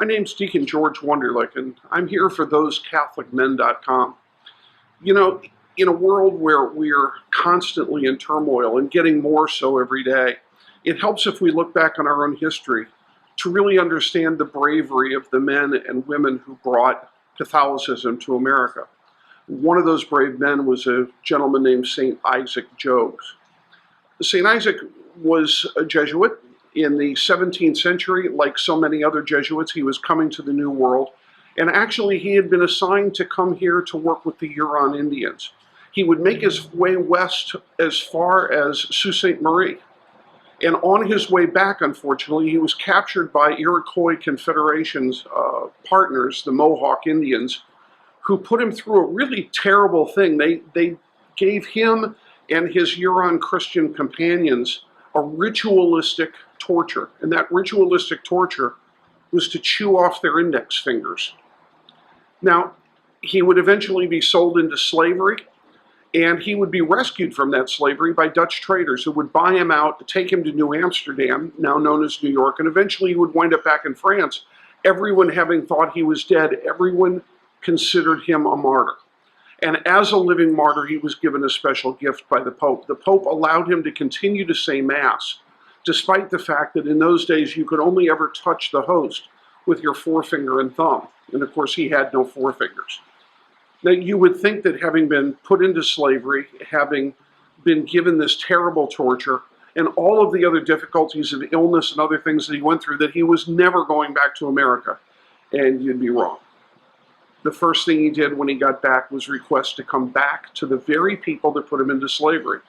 name's Deacon George Wunderlich, and I'm here for ThoseCatholicMen.com. You know, in a world where we're constantly in turmoil and getting more so every day, it helps if we look back on our own history to really understand the bravery of the men and women who brought Catholicism to America. One of those brave men was a gentleman named St. Isaac Jogues. St. Isaac was a Jesuit. In the 17th century, like so many other Jesuits, he was coming to the New World. And actually, he had been assigned to come here to work with the Huron Indians. He would make his way west as far as Sault Ste. Marie. And on his way back, unfortunately, he was captured by Iroquois Confederation's partners, the Mohawk Indians, who put him through a really terrible thing. They gave him and his Huron Christian companions a ritualistic torture. And that ritualistic torture was to chew off their index fingers. Now, he would eventually be sold into slavery, and he would be rescued from that slavery by Dutch traders who would buy him out, take him to New Amsterdam, now known as New York, and eventually he would wind up back in France. Everyone having thought he was dead, everyone considered him a martyr. And as a living martyr, he was given a special gift by the Pope. The Pope allowed him to continue to say Mass, despite the fact that in those days you could only ever touch the host with your forefinger and thumb. And of course, he had no forefingers. Now, you would think that having been put into slavery, having been given this terrible torture, and all of the other difficulties of illness and other things that he went through, that he was never going back to America. And you'd be wrong. The first thing he did when he got back was request to come back to the very people that put him into slavery.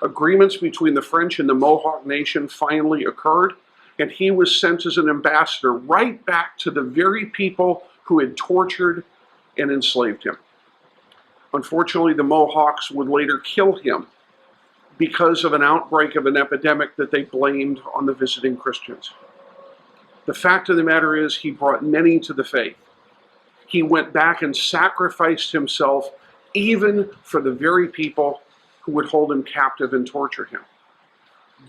Agreements between the French and the Mohawk Nation finally occurred, and he was sent as an ambassador right back to the very people who had tortured and enslaved him. Unfortunately, the Mohawks would later kill him because of an outbreak of an epidemic that they blamed on the visiting Christians. The fact of the matter is, he brought many to the faith. He went back and sacrificed himself even for the very people who would hold him captive and torture him.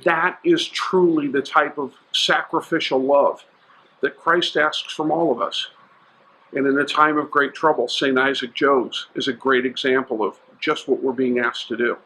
That is truly the type of sacrificial love that Christ asks from all of us. And in a time of great trouble, St. Isaac Jogues is a great example of just what we're being asked to do.